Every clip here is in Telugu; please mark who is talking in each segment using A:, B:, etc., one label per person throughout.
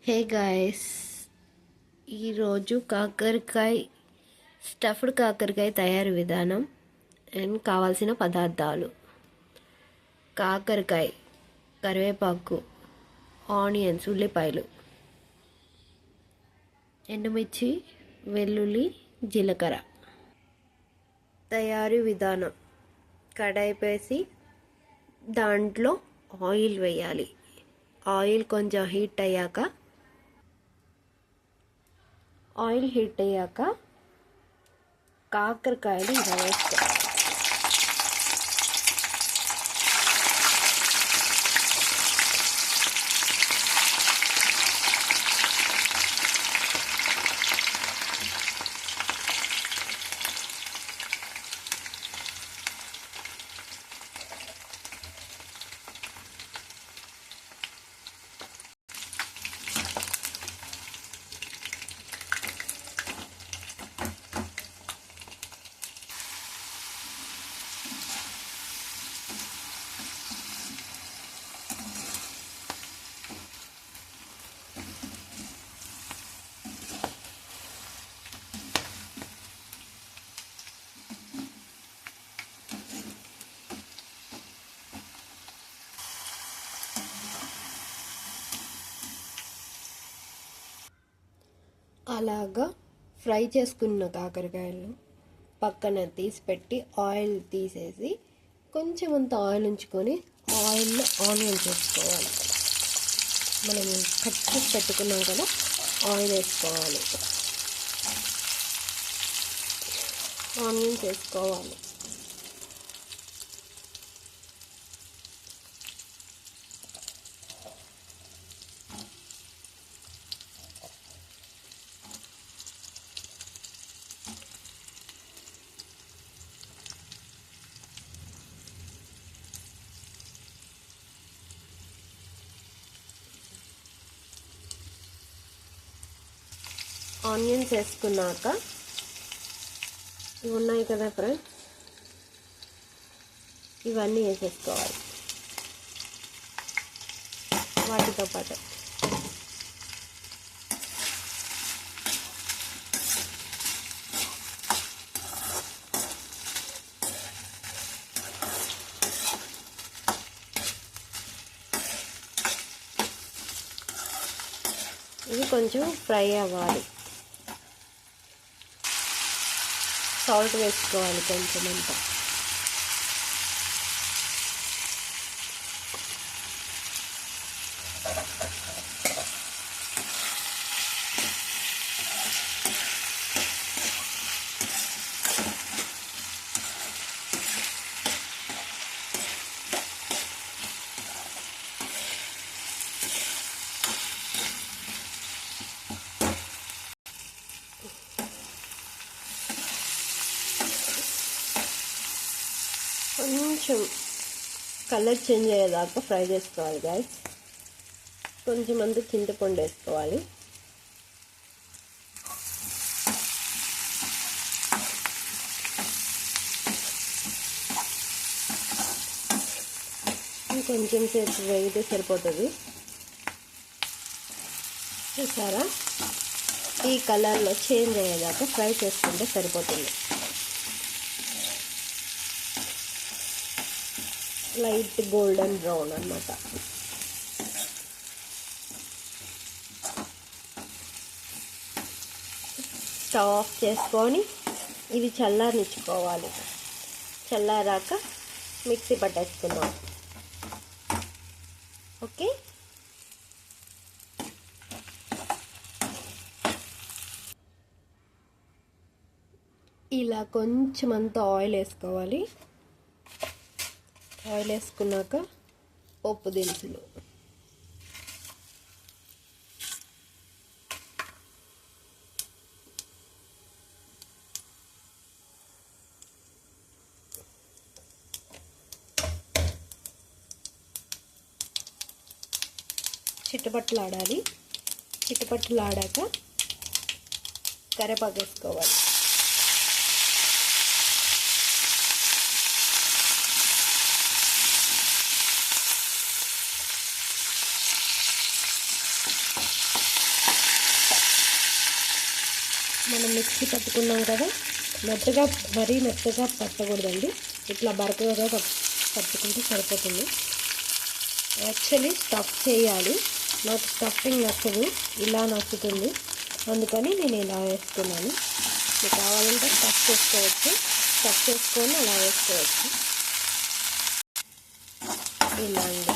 A: హే గాయస్, ఈరోజు కాకరకాయ స్టఫ్డ్ కాకరకాయ తయారీ విధానం అండ్ కావాల్సిన పదార్థాలు: కాకరకాయ, కరివేపాకు, ఆనియన్స్ ఉల్లిపాయలు, ఎండుమిర్చి, వెల్లుల్లి, జీలకర్ర. తయారీ విధానం: కడాయి వేసి దాంట్లో ఆయిల్ వేయాలి. ఆయిల్ కొంచెం హీట్ అయ్యాక కాకరకాయలు ఇలా వేసుకోవాలి. అలాగా ఫ్రై చేసుకున్న కాకరకాయలు పక్కన తీసి పెట్టి ఆయిల్ తీసేసి కొంచెం అంత ఆయిల్ ఉంచుకొని ఆయిల్లో ఆనియన్స్ వేసుకోవాలి. మనం కట్ చేసి పెట్టుకున్నాం కదా, ఆయిల్ వేసుకోవాలి. ఆనియన్స్ వేసుకోవాలి. ఆనియన్స్ వేసుకున్నాక ఇవి ఉన్నాయి కదా ఫ్రెండ్స్, ఇవన్నీ వేసేసుకోవాలి వాటితో పాటు. ఇది కొంచెం ఫ్రై అవ్వాలి. సాల్ట్ వేసుకోవాలి కొంచెం అంతా. కొంచెం కలర్ చేంజ్ అయ్యేదాకా ఫ్రై చేసుకోవాలి గాయస్. కొంచెం అంతా చింతపండు వేసుకోవాలి. కొంచెం సేపు వేగితే సరిపోతుంది. చూసారా, ఈ కలర్లో చేంజ్ అయ్యేదాకా ఫ్రై చేసుకుంటే సరిపోతుంది. లైట్ గోల్డెన్ బ్రౌన్ అన్నమాట. స్టవ్ ఆఫ్ చేసుకొని ఇది చల్లారనిచ్చుకోవాలి. చల్లారాక మిక్సీ పట్టేసుకుందాం. ఓకే, ఇలా కొంచెం అంత ఆయిల్ వేసుకోవాలి. ఆయిల్ వేసుకున్నాక పప్పు దినుసులు, చిట్టపట్టలాడాలి. చిట్టపట్టలాడాక కరివేపాకు వేసుకోవాలి. మనం మిక్సీ పట్టుకున్నాం కదా, మరీ మెత్తగా పట్టకూడదండి, ఇట్లా బరకగా పట్టుకుంటే సరిపోతుంది. యాక్చువల్లీ స్టఫ్ చేయాలి, నాకు స్టఫింగ్ నచ్చదు, ఇలా నచ్చుతుంది, అందుకని నేను ఇలా వేస్తున్నాను. మీకు కావాలంటే స్టఫ్ చేసుకోవచ్చు, స్టఫ్ చేసుకొని అలా వేసుకోవచ్చు. ఇలా అండి.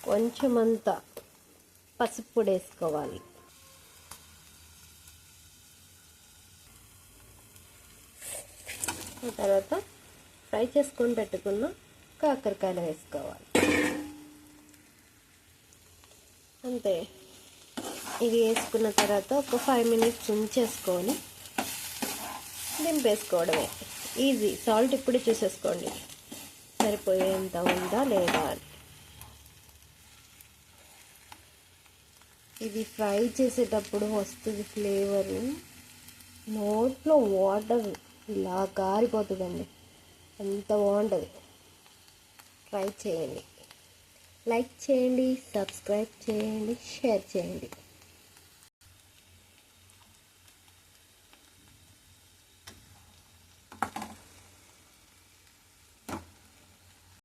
A: కొంచెం అంతా పసుపు పొడి వేసుకోవాలి. తర్వాత ఫ్రై చేసుకొని పెట్టుకున్న కాకరకాయలు వేసుకోవాలి. అంతే. ఇది వేసుకున్న తర్వాత ఒక 5 minutes ఉంచేసుకొని దింపేసుకోవడమే. ఈజీ. సాల్ట్ ఇప్పుడు చూసేసుకోండి సరిపోయేంత ఉందా లేదా అని. ఇది ఫ్రై చేసేటప్పుడు వస్తుంది ఫ్లేవరు, నోట్లో వాటర్ ఇలా కారిపోతుందండి, అంత బాగుంటుంది. ట్రై చేయండి, లైక్ చేయండి, సబ్స్క్రైబ్ చేయండి, షేర్ చేయండి.